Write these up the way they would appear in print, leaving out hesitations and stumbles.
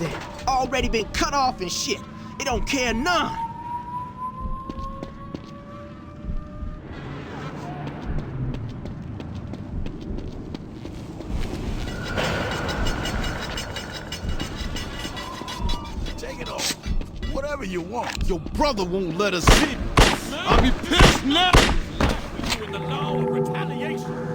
everything. Already been cut off and shit. It don't care none. Take it off. Whatever you want. Your brother won't let us see. I'll be pissed now. You in the law of retaliation.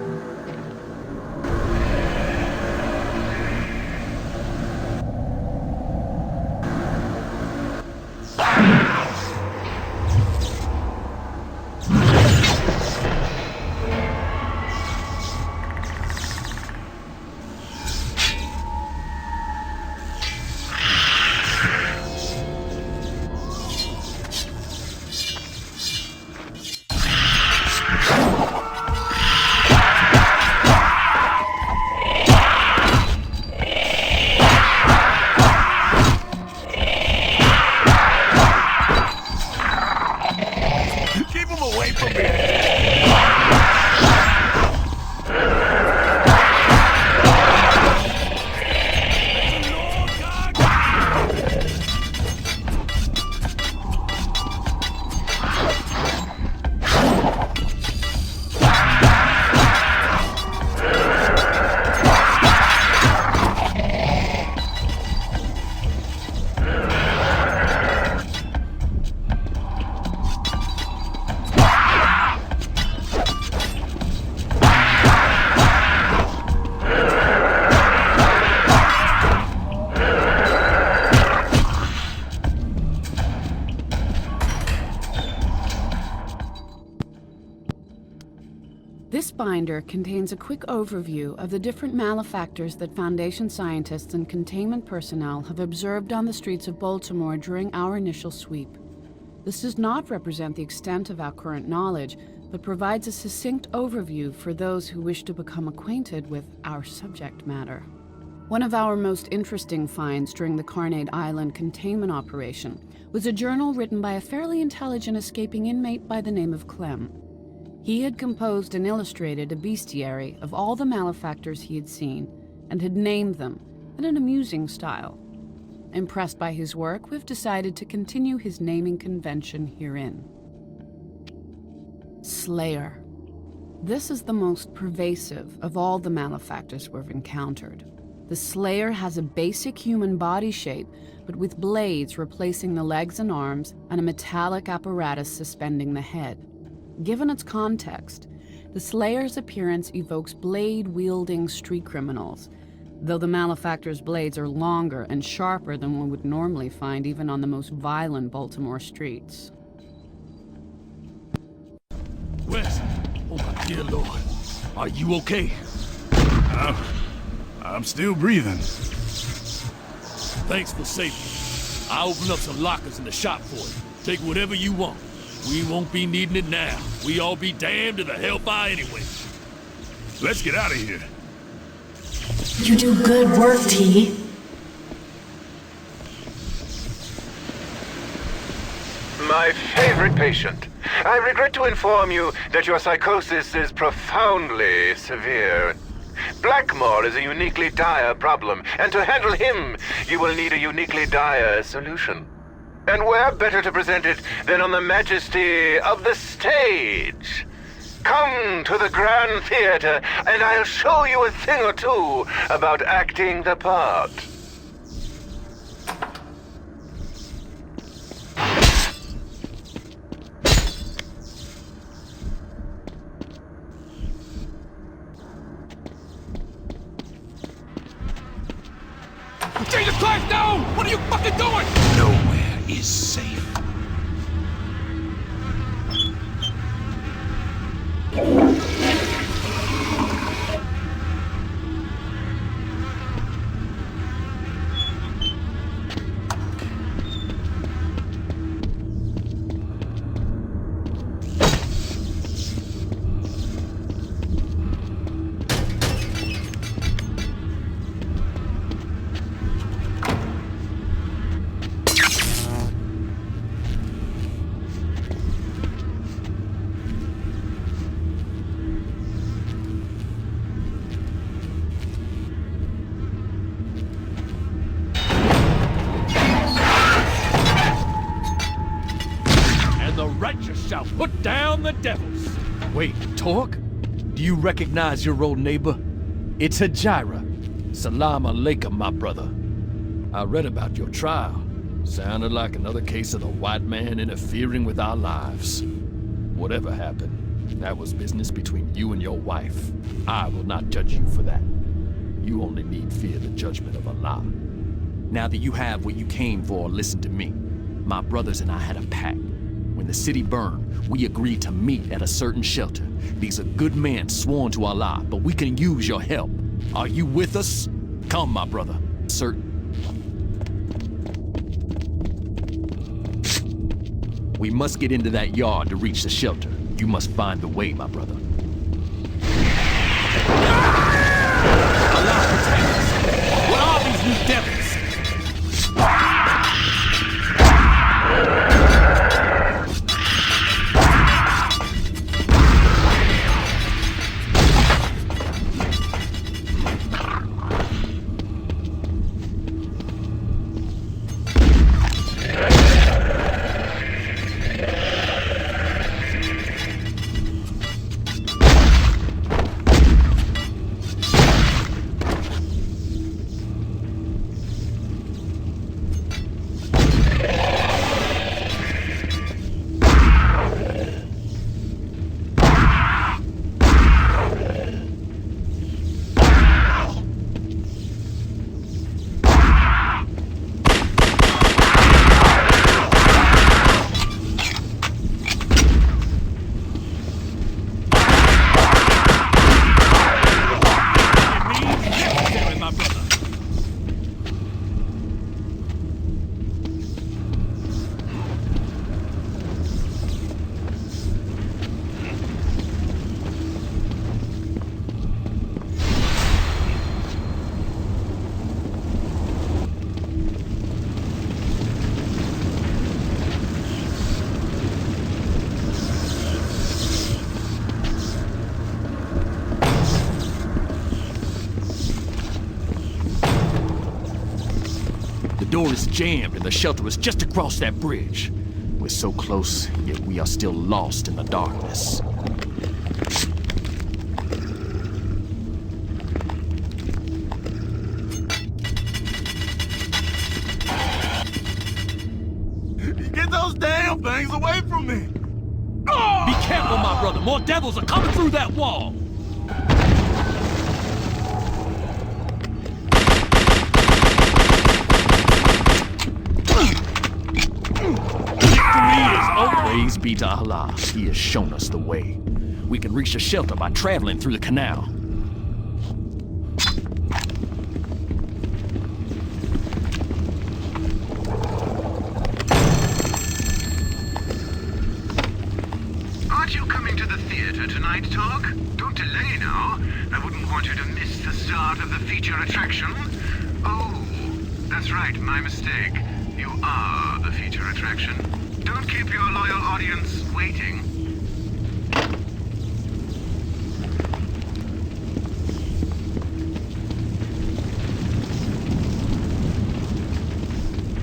This binder contains a quick overview of the different malefactors that Foundation scientists and containment personnel have observed on the streets of Baltimore during our initial sweep. This does not represent the extent of our current knowledge, but provides a succinct overview for those who wish to become acquainted with our subject matter. One of our most interesting finds during the Carnade Island containment operation was a journal written by a fairly intelligent escaping inmate by the name of Clem. He had composed and illustrated a bestiary of all the malefactors he had seen, and had named them in an amusing style. Impressed by his work, we've decided to continue his naming convention herein. Slayer. This is the most pervasive of all the malefactors we've encountered. The Slayer has a basic human body shape, but with blades replacing the legs and arms, and a metallic apparatus suspending the head. Given its context, the Slayer's appearance evokes blade-wielding street criminals, though the malefactor's blades are longer and sharper than one would normally find even on the most violent Baltimore streets. Wes, oh my dear Lord, are you okay? I'm still breathing. Thanks for saving me. I opened up some lockers in the shop for you. Take whatever you want. We won't be needing it now. We all be damned to the hellfire anyway. Let's get out of here. You do good work, T. My favorite patient. I regret to inform you that your psychosis is profoundly severe. Blackmore is a uniquely dire problem, and to handle him, you will need a uniquely dire solution. And where better to present it than on the majesty of the stage? Come to the Grand Theater, and I'll show you a thing or two about acting the part. Jesus Christ, no! What are you fucking doing? Nowhere is safe. Put down the devils. Wait, Torque? Do you recognize your old neighbor? It's Hajira. Salam alaikum, my brother. I read about your trial. Sounded like another case of the white man interfering with our lives. Whatever happened, that was business between you and your wife. I will not judge you for that. You only need fear the judgment of Allah. Now that you have what you came for, listen to me. My brothers and I had a pact. When the city burned, we agreed to meet at a certain shelter. These are good men sworn to Allah, but we can use your help. Are you with us? Come, my brother. We must get into that yard to reach the shelter. You must find the way, my brother. Allah protect us! What are these new devils? The door is jammed and the shelter is just across that bridge. We're so close, yet we are still lost in the darkness. Get those damn things away from me! Be careful, my brother. More devils are coming through that wall. Praise be to Allah. He has shown us the way. We can reach the shelter by traveling through the canal. Aren't you coming to the theater tonight, Talk? Don't delay now. I wouldn't want you to miss the start of the feature attraction. Oh, that's right, my mistake. You are the feature attraction. Don't keep your loyal audience waiting.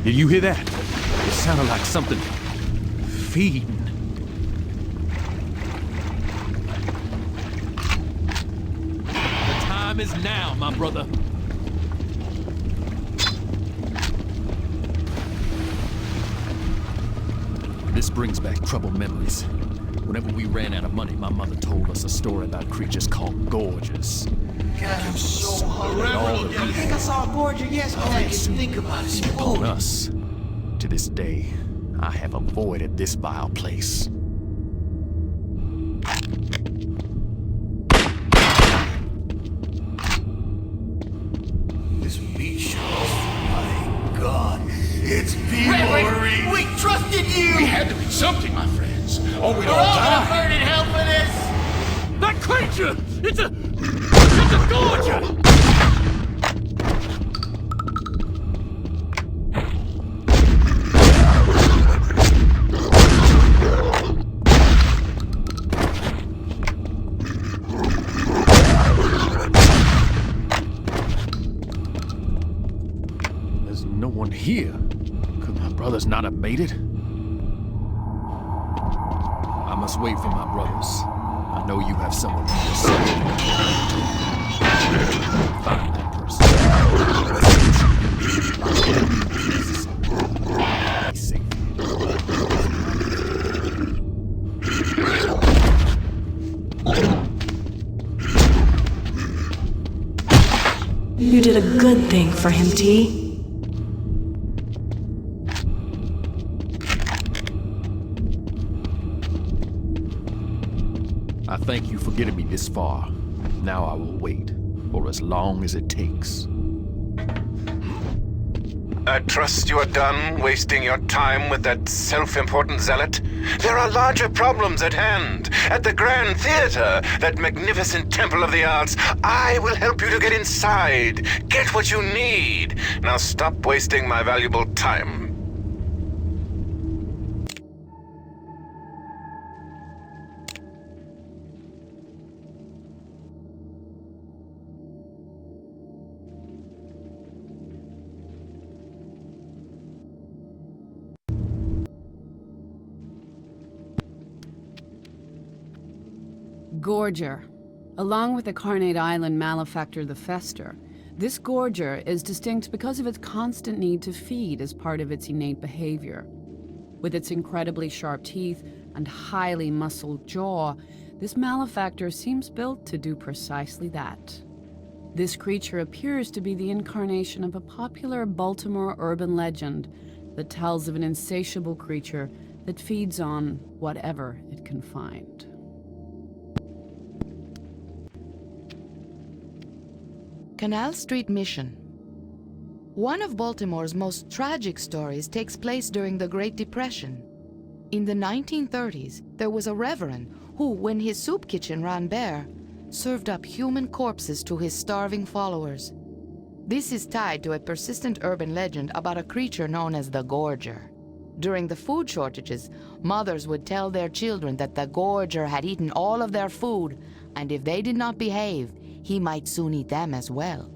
Did you hear that? It sounded like something feeding. The time is now, my brother. This brings back troubled memories. Whenever we ran out of money, my mother told us a story about creatures called gorges. God, I'm so hungry. I think I saw a gorger yesterday. All I can think about is Upon food. us. To this day, I have avoided this vile place. This meat show. My God. It's Wait, we trusted you! We had to be something, my friends, or we'd We're all all gonna die. burn in hell for this! That creature! It's a gorger! There's no one here. Could my brothers not have made it? I'm must wait for my brothers. I know you have someone who will save you. Find that person. Be safe. You did a good thing for him, T. I thank you for getting me this far. Now I will wait, for as long as it takes. I trust you are done wasting your time with that self-important zealot. There are larger problems at hand. At the Grand Theater, that magnificent temple of the arts, I will help you to get inside. Get what you need. Now stop wasting my valuable time. Gorger. Along with the Carnate Island malefactor the Fester, this gorger is distinct because of its constant need to feed as part of its innate behavior. With its incredibly sharp teeth and highly muscled jaw, this malefactor seems built to do precisely that. This creature appears to be the incarnation of a popular Baltimore urban legend that tells of an insatiable creature that feeds on whatever it can find. Canal Street Mission. One of Baltimore's most tragic stories takes place during the Great Depression. In the 1930s, there was a reverend who, when his soup kitchen ran bare, served up human corpses to his starving followers. This is tied to a persistent urban legend about a creature known as the Gorger. During the food shortages, mothers would tell their children that the Gorger had eaten all of their food, and if they did not behave, he might soon eat them as well.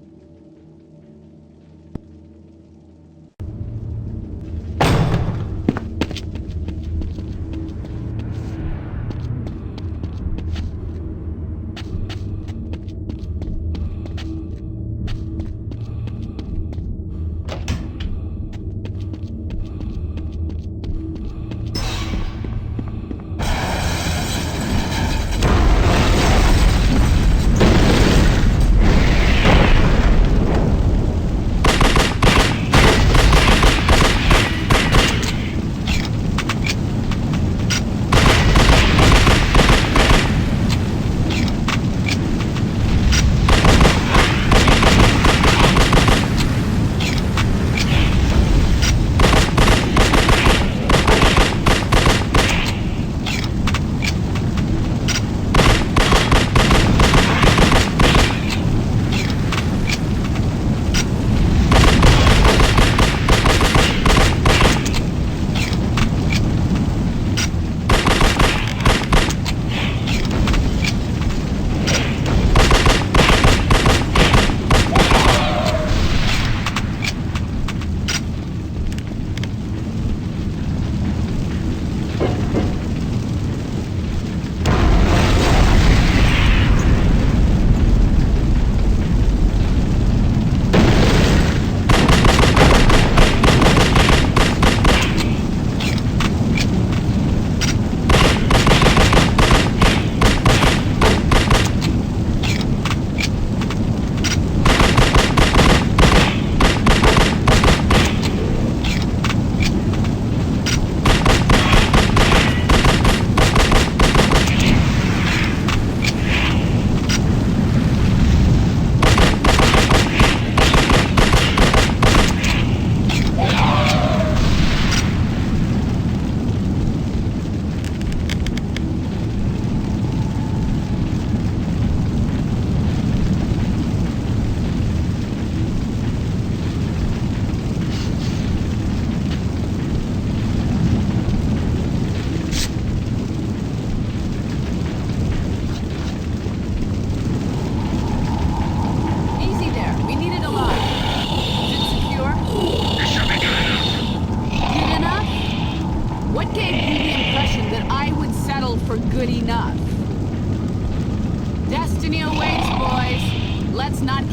not...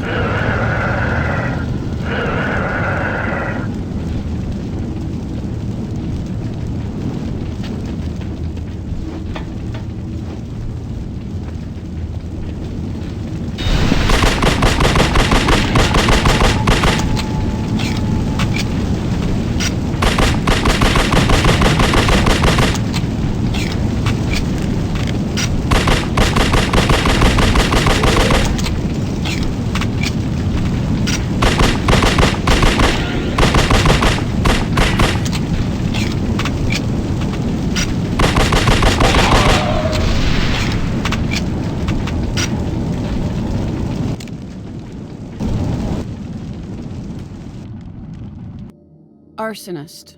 Arsonist.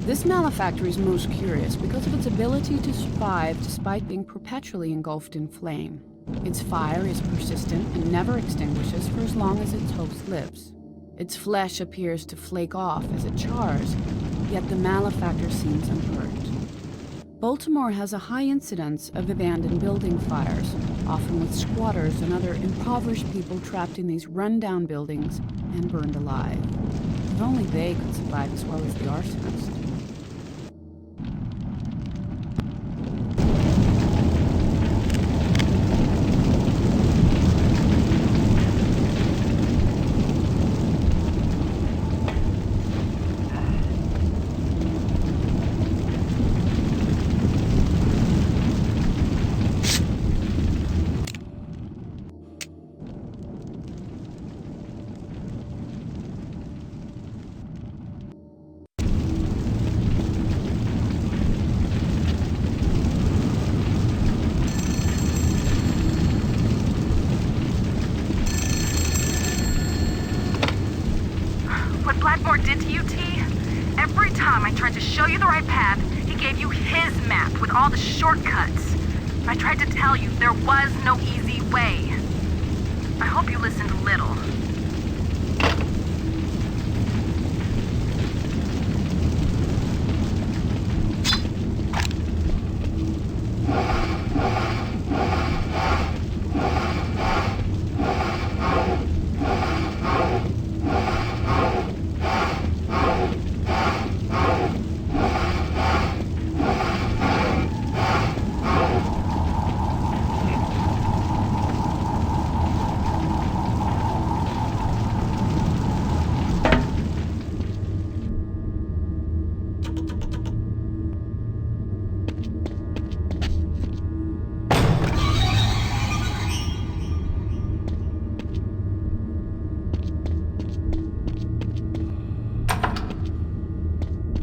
This malefactor is most curious because of its ability to survive despite being perpetually engulfed in flame. Its fire is persistent and never extinguishes for as long as its host lives. Its flesh appears to flake off as it chars, yet the malefactor seems unhurt. Baltimore has a high incidence of abandoned building fires, often with squatters and other impoverished people trapped in these run-down buildings and burned alive. If only they could survive as well as the arsonist. Did to you, T? Every time I tried to show you the right path, he gave you his map with all the shortcuts. I tried to tell you there was no easy way. I hope you listened a little.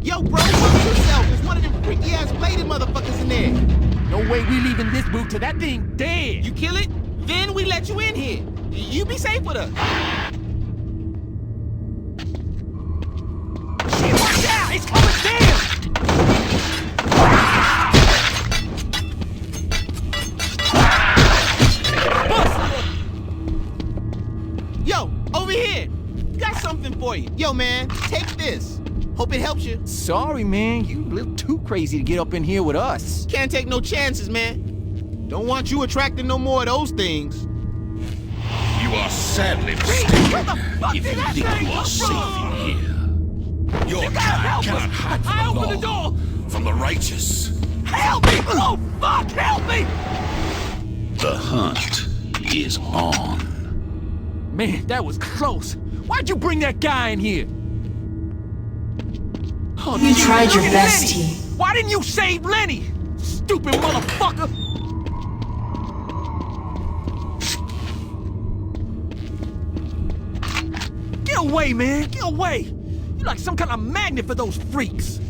Yo, bro, watch yourself. There's one of them freaky-ass bladed motherfuckers in there. No way we leaving this boot till that thing dead. You kill it, then we let you in here. You be safe with us. Shit, watch out! It's coming down! Yo, over here. Got something for you. Yo, man, take this. Hope it helps you. Sorry, man. You a little too crazy to get up in here with us. Can't take no chances, man. Don't want you attracting no more of those things. You are sadly mistaken if you think you are safe in here. Your kind cannot hide from the law, from the righteous. Help me! Oh, fuck! Help me! The hunt is on. Man, that was close. Why'd you bring that guy in here? Oh, You tried your best, Lenny. T. Why didn't you save Lenny? Stupid motherfucker! Get away, man! Get away! You're like some kind of magnet for those freaks!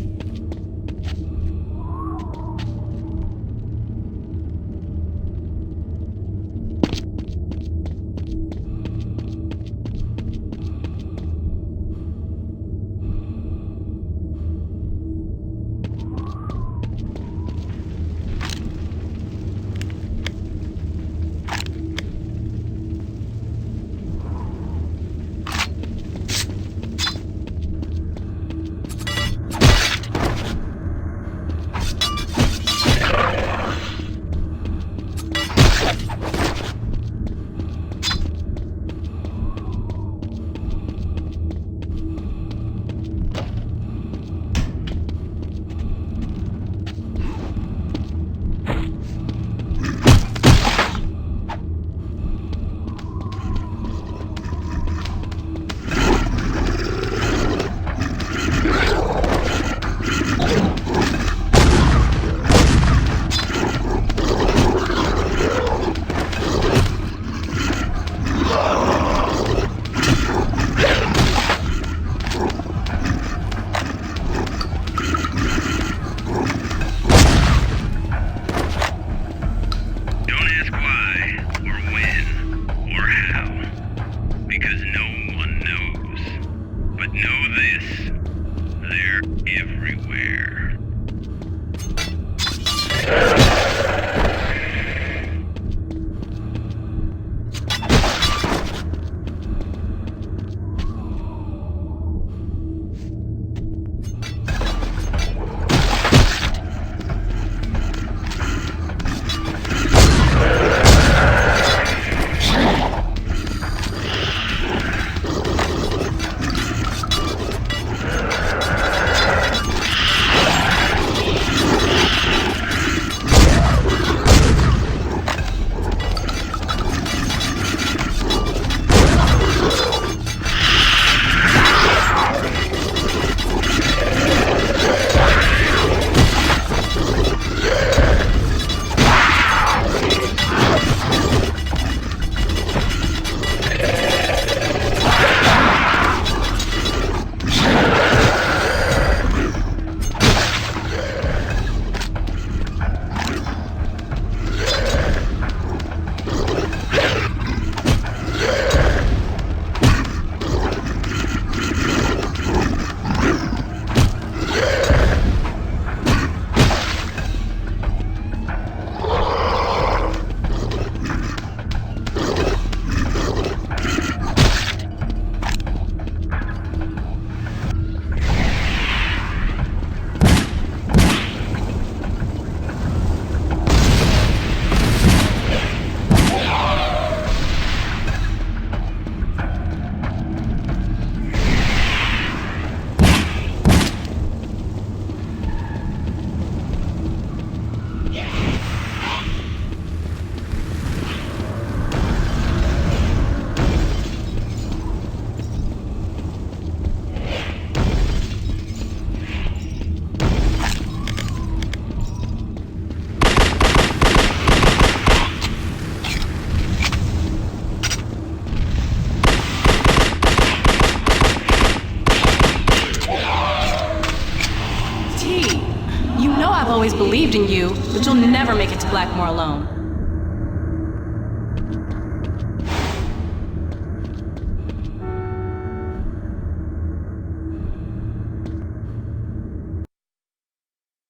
always believed in you, but you'll never make it to Blackmore alone.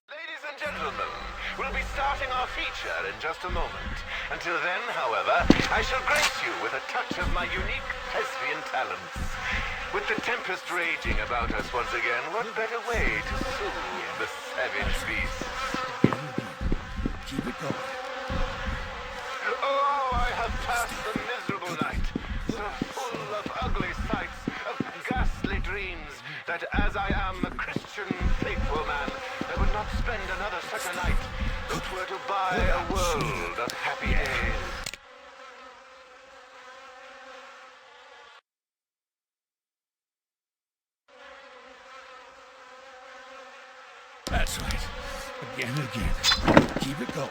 Ladies and gentlemen, we'll be starting our feature in just a moment. Until then, however, I shall grace you with a touch of my unique thespian talents. With the tempest raging about us once again, what better way to soothe the savage beast? Keep it going. Oh, I have passed the miserable night, so full of ugly sights, of ghastly dreams, that as I am a Christian faithful man, I would not spend another such a night, if 'twere to buy a world of happy days. That's right. Again and again. Keep it going.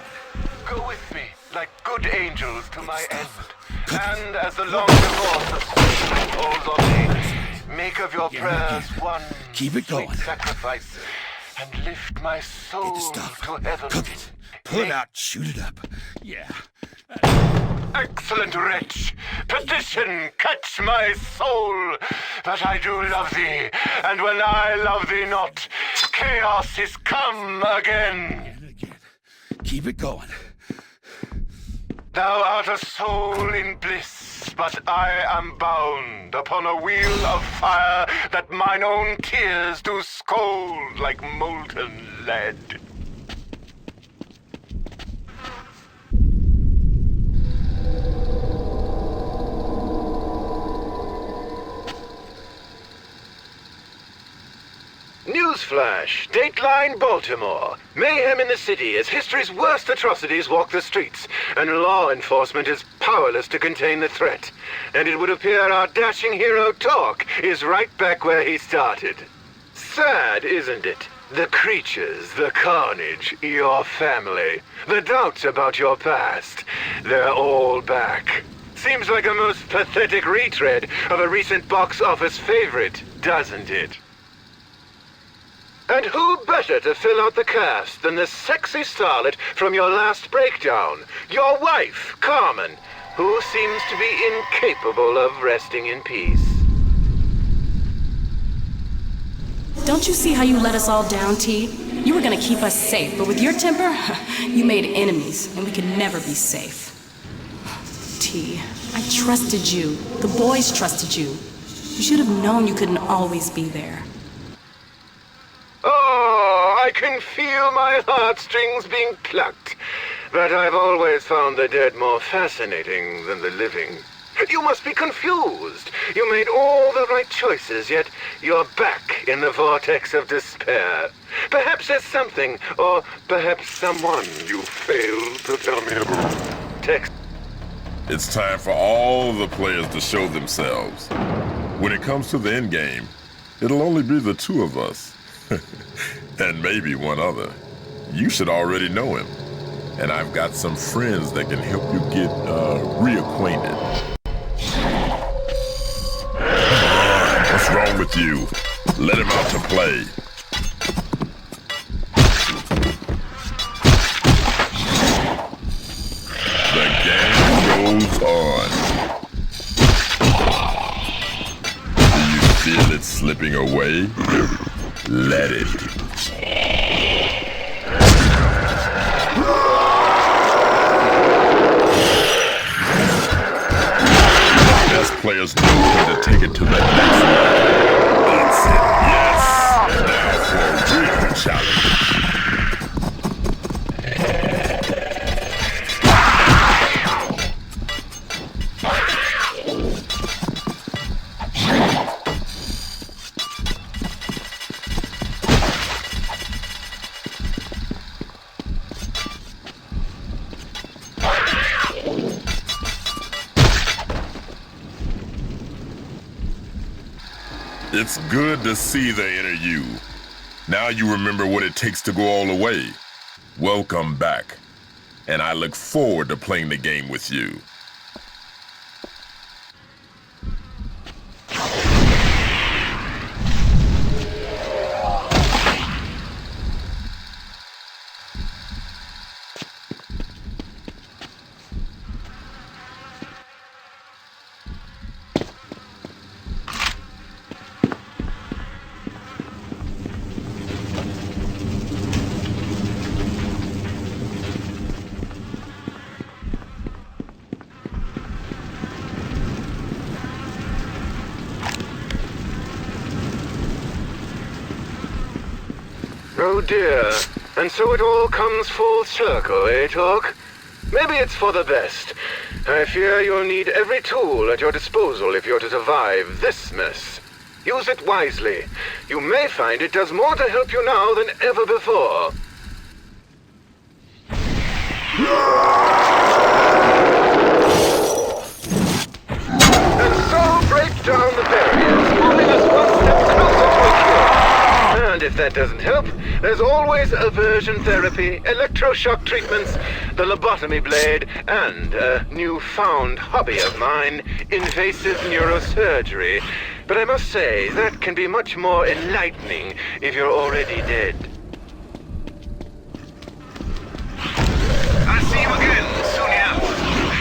Go with me, like good angels, to my end. And as the long divorce of sin falls on me, make of your prayers one Keep it sweet going. sacrifice, and lift my soul Get the stuff. to heaven. Cook it. Pull it out. Shoot it up. Yeah. Excellent wretch! Petition, catch my soul! But I do love thee, and when I love thee not, chaos is come again! Again and again. Keep it going. Thou art a soul in bliss, but I am bound upon a wheel of fire that mine own tears do scold like molten lead. Newsflash! Dateline Baltimore. Mayhem in the city as history's worst atrocities walk the streets, and law enforcement is powerless to contain the threat. And it would appear our dashing hero Talk is right back where he started. Sad, isn't it? The creatures, the carnage, your family, the doubts about your past, they're all back. Seems like a most pathetic retread of a recent box office favorite, doesn't it? And who better to fill out the cast than the sexy starlet from your last breakdown, your wife, Carmen, who seems to be incapable of resting in peace. Don't you see how you let us all down, T? You were gonna keep us safe, but with your temper, you made enemies, and we could never be safe. T, I trusted you. The boys trusted you. You should have known you couldn't always be there. Oh, I can feel my heartstrings being plucked. But I've always found the dead more fascinating than the living. You must be confused. You made all the right choices, yet you're back in the vortex of despair. Perhaps there's something, or perhaps someone you failed to tell me about. Text. It's time for all the players to show themselves. When it comes to the end game, it'll only be the two of us. And maybe one other. You should already know him. And I've got some friends that can help you get reacquainted. What's wrong with you? Let him out to play. The game goes on. Do you feel it slipping away? Let it. Best players know how to take it to the next level. That's it, yes. Now for a real challenge. It's good to see the inner you. Now you remember what it takes to go all the way. Welcome back. And I look forward to playing the game with you. Oh dear. And so it all comes full circle, eh, Talk? Maybe it's for the best. I fear you'll need every tool at your disposal if you're to survive this mess. Use it wisely. You may find it does more to help you now than ever before. And so break down the barriers, moving us one step closer to a cure. And if that doesn't help, there's always aversion therapy, electroshock treatments, the lobotomy blade, and a newfound hobby of mine, invasive neurosurgery. But I must say, that can be much more enlightening if you're already dead. I'll see you again soon enough.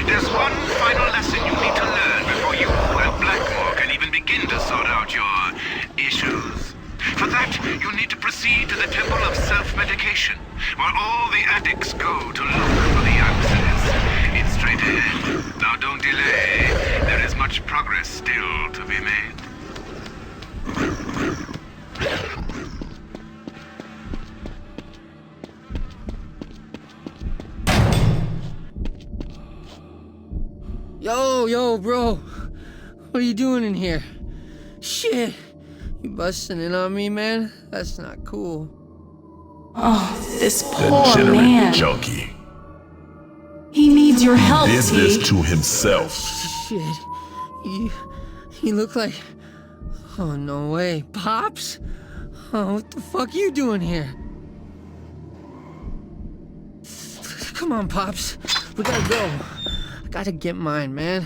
There's one final lesson you need to learn before you and Blackmore can even begin to sort out your issues. For that, you'll need to proceed to the Temple of Self-Medication, where all the addicts go to look for the answers. It's straight ahead. Now don't delay. There is much progress still to be made. Yo, bro. What are you doing in here? Shit. You busting in on me, man? That's not cool. Oh, this poor Degenerate man. junkie. He needs your help, He did this T. to himself. Shit. You look like... Oh, no way. Pops? Oh, what the fuck you doing here? Come on, Pops. We gotta go. I gotta get mine, man.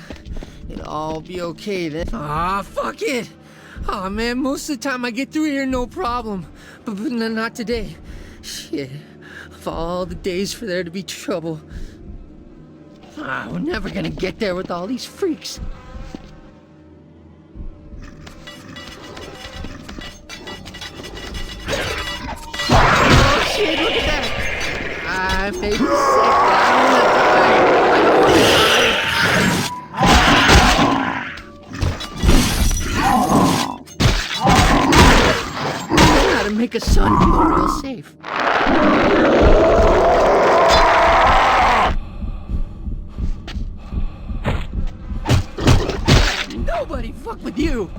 It'll all be okay then. Ah, fuck it! Aw, man, most of the time I get through here no problem. But not today. Shit. Of all the days for there to be trouble. Ah, we're never gonna get there with all these freaks. Oh, shit, look at that! I made me sick. I don't wanna die. How to make a son feel real safe. Nobody fuck with you.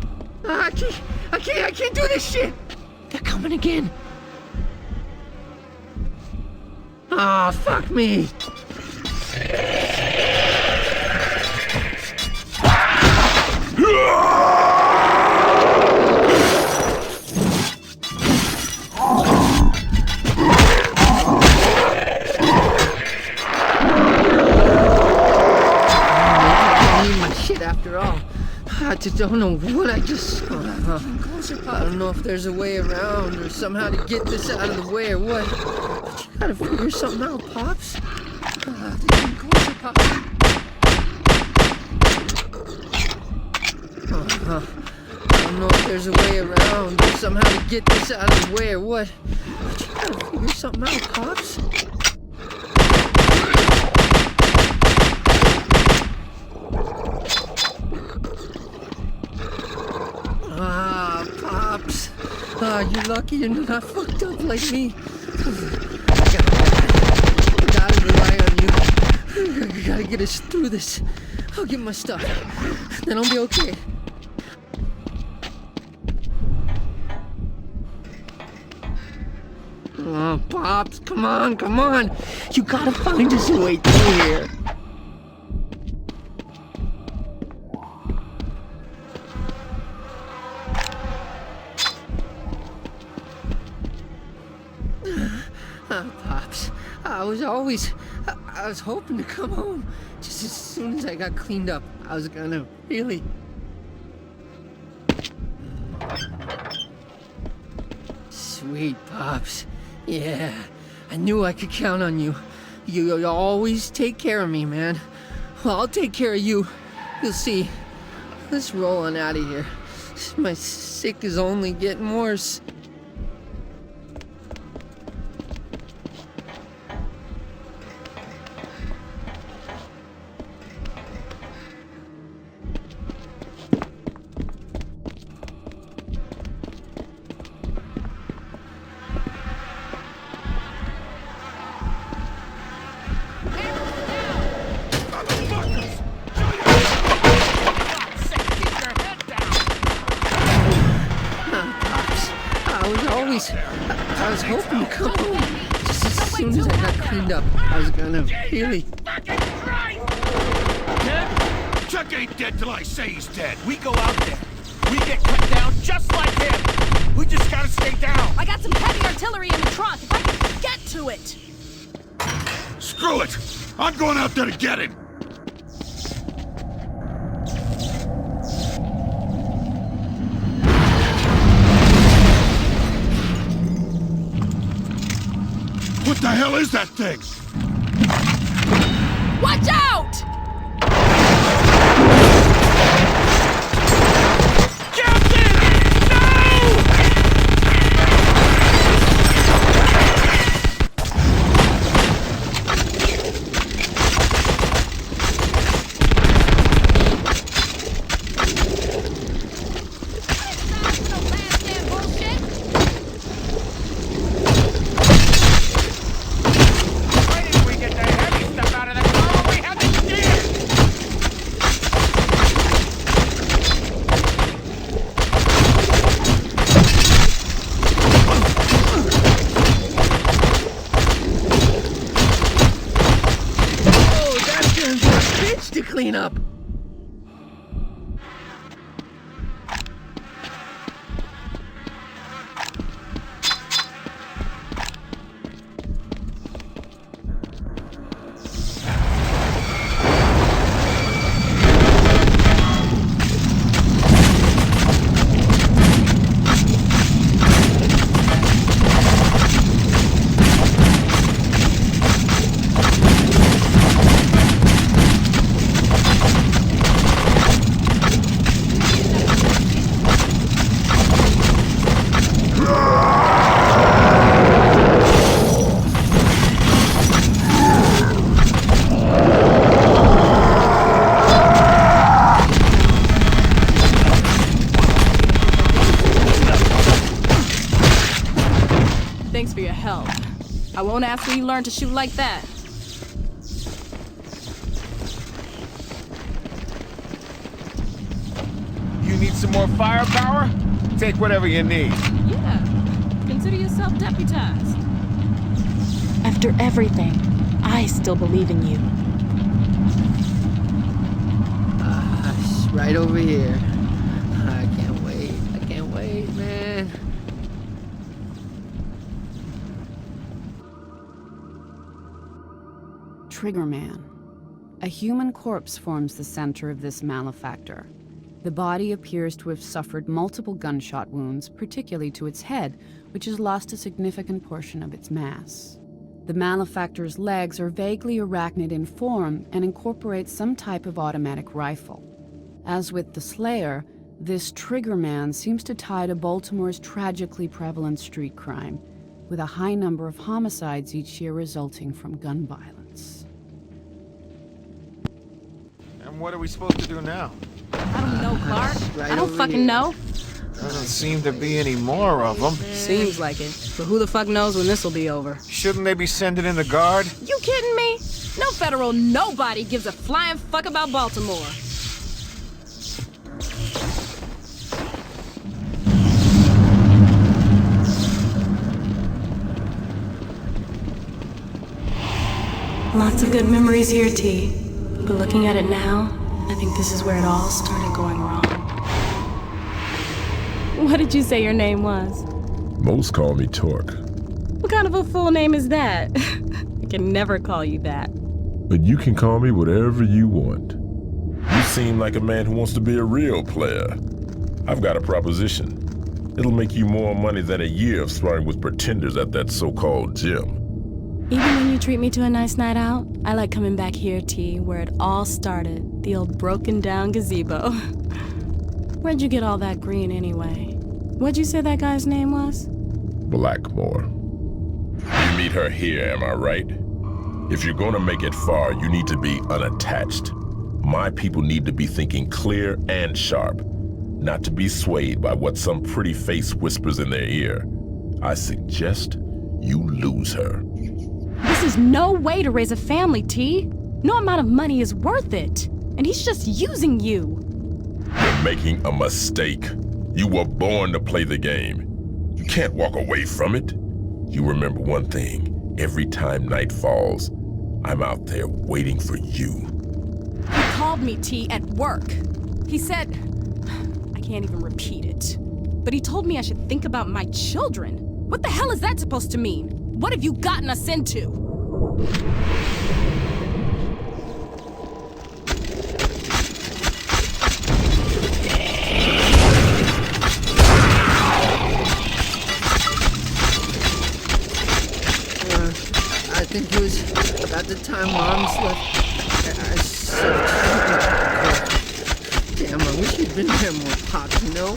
I can't do this shit. They're coming again. Ah, fuck me. After all, I just don't know what I just saw. I don't know if there's a way around or somehow to get this out of the way or what. But you gotta figure something out, Pops. Come closer, Pops. I don't know if there's a way around or somehow to get this out of the way or what. But you gotta figure something out, Pops. Ah, Pops. Ah, you're lucky you're not fucked up like me. I gotta rely on you. You gotta get us through this. I'll get my stuff. Then I'll be okay. Oh, Pops, come on. You gotta find us a way through here. Pops, I was hoping to come home. Just as soon as I got cleaned up, I was gonna really... Sweet, Pops. Yeah, I knew I could count on you. You always take care of me, man. Well, I'll take care of you. You'll see. Let's roll on out of here. My sick is only getting worse. always... I was hoping to come home. Just as soon as I got cleaned up, I was gonna really... Dead? Chuck ain't dead till I say he's dead. We go out there. We get cut down just like him. We just gotta stay down. I got some heavy artillery in the trunk, if I can get to it. Screw it. I'm going out there to get it. What the hell is that thing? Watch out! Clean up. Thanks for your help. I won't ask where you learned to shoot like that. You need some more firepower? Take whatever you need. Yeah. Consider yourself deputized. After everything, I still believe in you. It's right over here. I can't wait. I can't wait, man. Triggerman. A human corpse forms the center of this malefactor. The body appears to have suffered multiple gunshot wounds, particularly to its head, which has lost a significant portion of its mass. The malefactor's legs are vaguely arachnid in form and incorporate some type of automatic rifle. As with the Slayer, this Triggerman seems to tie to Baltimore's tragically prevalent street crime, with a high number of homicides each year resulting from gun violence. And what are we supposed to do now? I don't know, Clark. Right I don't over fucking here. know. Doesn't seem to be any more of them. Seems like it. But who the fuck knows when this will be over? Shouldn't they be sending in the guard? You kidding me? No federal nobody gives a flying fuck about Baltimore. Lots of good memories here, T. But looking at it now, I think this is where it all started going wrong. What did you say your name was? Most call me Torque. What kind of a full name is that? I can never call you that. But you can call me whatever you want. You seem like a man who wants to be a real player. I've got a proposition. It'll make you more money than a year of sparring with pretenders at that so-called gym. Even when you treat me to a nice night out, I like coming back here, T, where it all started. The old broken down gazebo. Where'd you get all that green anyway? What'd you say that guy's name was? Blackmore. You meet her here, am I right? If you're gonna make it far, you need to be unattached. My people need to be thinking clear and sharp, not to be swayed by what some pretty face whispers in their ear. I suggest you lose her. This is no way to raise a family, T. No amount of money is worth it. And he's just using you. You're making a mistake. You were born to play the game. You can't walk away from it. You remember one thing. Every time night falls, I'm out there waiting for you. He called me, T, at work. He said... I can't even repeat it. But he told me I should think about my children. What the hell is that supposed to mean? What have you gotten us into? I think it was about the time Mom's left. Damn, I wish you'd been there more, Pops, you know?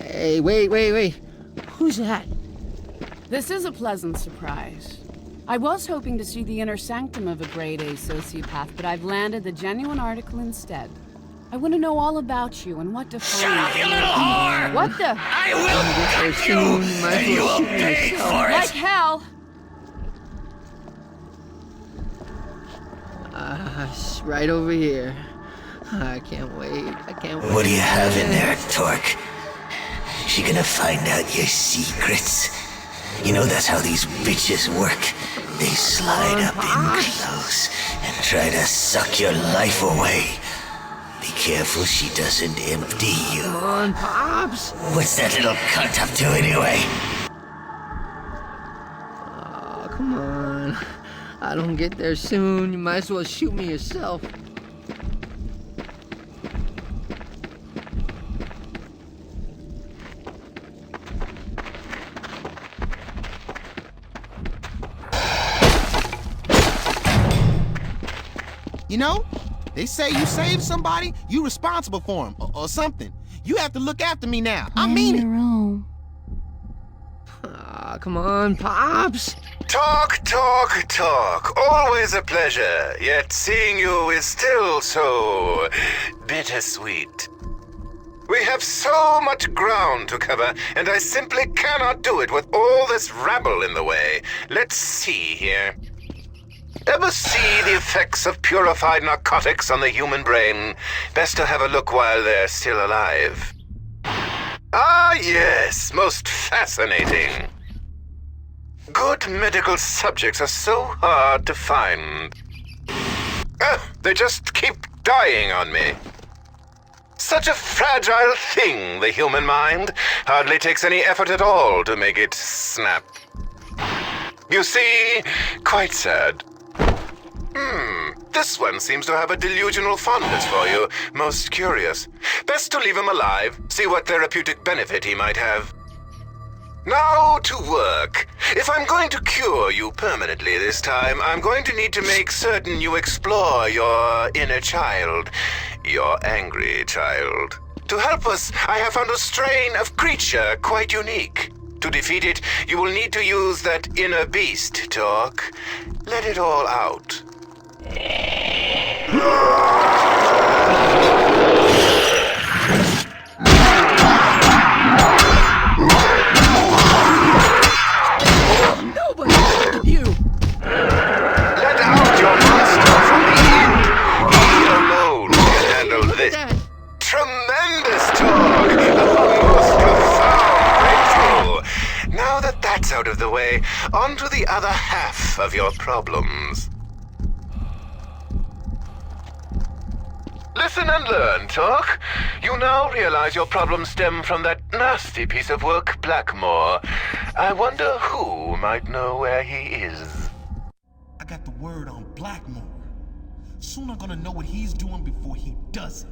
Hey, wait. Who's that? This is a pleasant surprise. I was hoping to see the inner sanctum of a grade A sociopath, but I've landed the genuine article instead. I want to know all about you and what defines you. Shut up, you little whore! What the? I will get you, and you will pay for it! Like hell! It's right over here. I can't wait. What do you have in there, Torque? She gonna find out your secrets? You know that's how these bitches work. They slide up in close and try to suck your life away. Be careful she doesn't empty you. Come on, Pops! What's that little cunt up to anyway? Oh, come on. I don't get there soon. You might as well shoot me yourself. You know, they say you save somebody, you responsible for them, or something. You have to look after me now. I mean it. Come on, Pops. Talk. Always a pleasure. Yet seeing you is still so bittersweet. We have so much ground to cover, and I simply cannot do it with all this rabble in the way. Let's see here. Ever see the effects of purified narcotics on the human brain? Best to have a look while they're still alive. Ah, yes, most fascinating. Good medical subjects are so hard to find. They just keep dying on me. Such a fragile thing, the human mind. Hardly takes any effort at all to make it snap. You see, quite sad. This one seems to have a delusional fondness for you. Most curious. Best to leave him alive, see what therapeutic benefit he might have. Now to work. If I'm going to cure you permanently this time, I'm going to need to make certain you explore your inner child. Your angry child. To help us, I have found a strain of creature quite unique. To defeat it, you will need to use that inner beast, Talk. Let it all out. Nobody expected you! Let out your monster from the inn. He alone can handle this. Tremendous talk! A most profound breakthrough! Now that that's out of the way, on to the other half of your problems. Listen and learn, Talk. You now realize your problems stem from that nasty piece of work, Blackmore. I wonder who might know where he is. I got the word on Blackmore. Soon I'm gonna know what he's doing before he does it.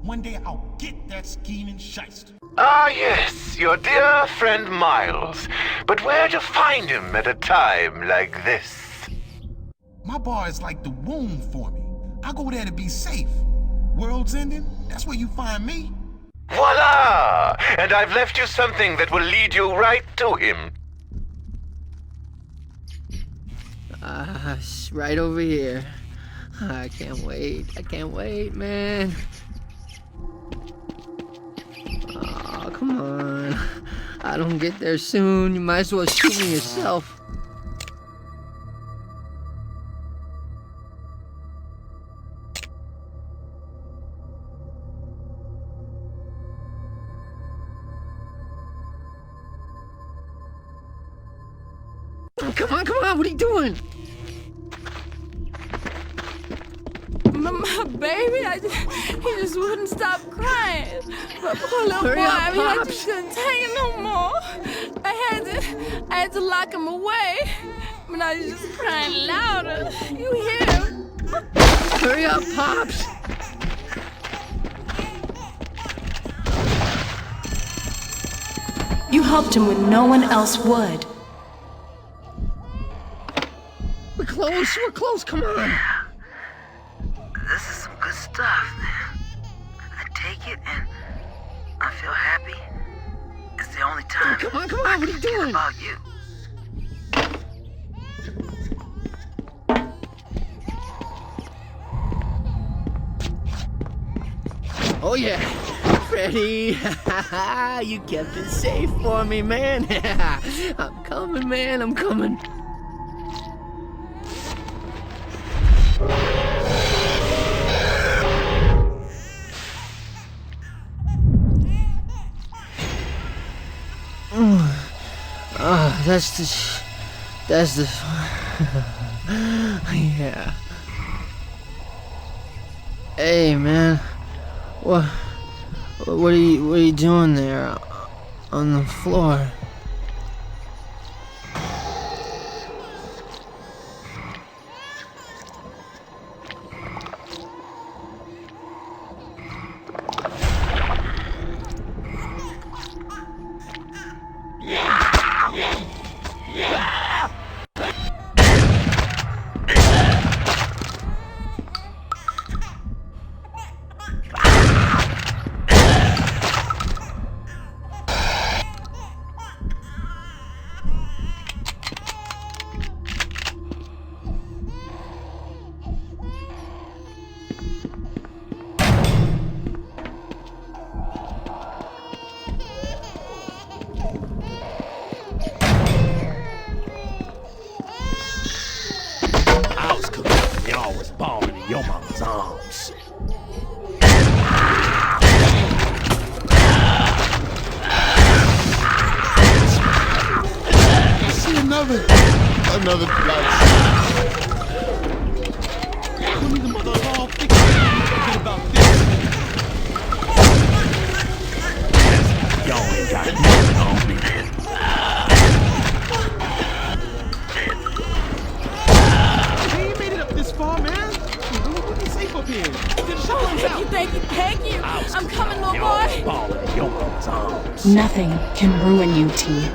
One day I'll get that scheming shyster. Ah, yes, your dear friend Miles. But where to find him at a time like this? My bar is like the womb for me. I go there to be safe. World's ending, that's where you find me. Voila! And I've left you something that will lead you right to him. It's right over here. I can't wait, man. Oh, come on. I don't get there soon. You might as well shoot me yourself. Come on, what are you doing? My baby, he just wouldn't stop crying. But poor little Hurry boy, up, I Pops. just couldn't take it no more. I had to lock him away. But now he's just crying louder. You hear him? Hurry up, Pops. You helped him when no one else would. We're close, come on. This is some good stuff. I take it and I feel happy. It's the only time Come on, I what are you can doing? think about you. Oh yeah, Freddy, you kept it safe for me, man. I'm coming, man, I'm coming. That's the yeah. Hey man, what are you doing there on the floor? Your mama's arms. I see another black. Who need the mother of all fix forget about this? Y'all ain't got nothing on me. We ain't made it up this far, man. We'll be safe up here. Thank you. I'm coming, little boy. Nothing can ruin you, T.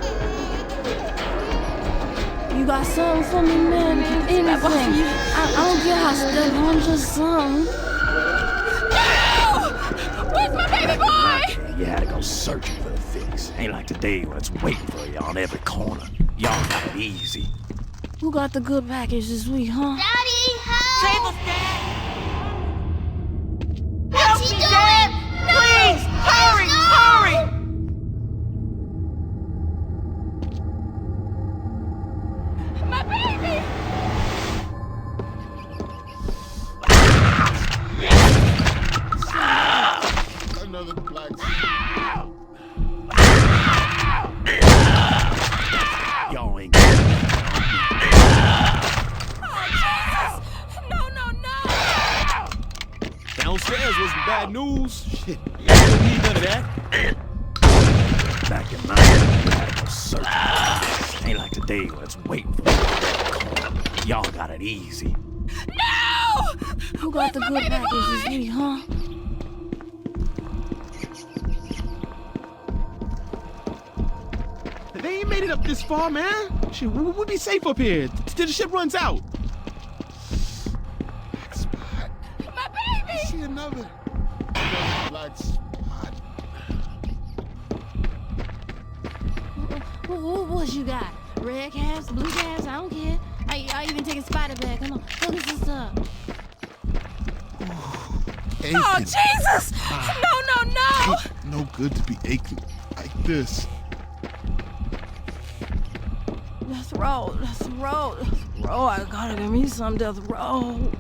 You got something for me, man. Anything. I don't get how stuck on just some. No! Where's my baby boy? you had to go searching for the fix. Ain't like today when it's waiting for you on every corner. Y'all got it easy. Who got the good package this week, huh? Daddy, help! Save us, Dad! What's he doing? No! Please, hurry, hurry! My baby! Another black. Y'all ain't Downstairs was some bad news. Shit, you don't need none of that. back in line. You had to go searching. Ain't like today when it's waiting for you on every corner. Y'all got it easy. No! Who got the good package this week, huh? They ain't made it up this far, man. Shit, we'll be safe up here till the ship runs out. Black spot. My baby! I see another black spot. What you got? Red caps, blue caps? I don't care. I even take a spider bag. Come on, look at this stuff. Aching. Oh, Jesus! No! It's no good to be aching like this. Death row. I gotta give me some death row.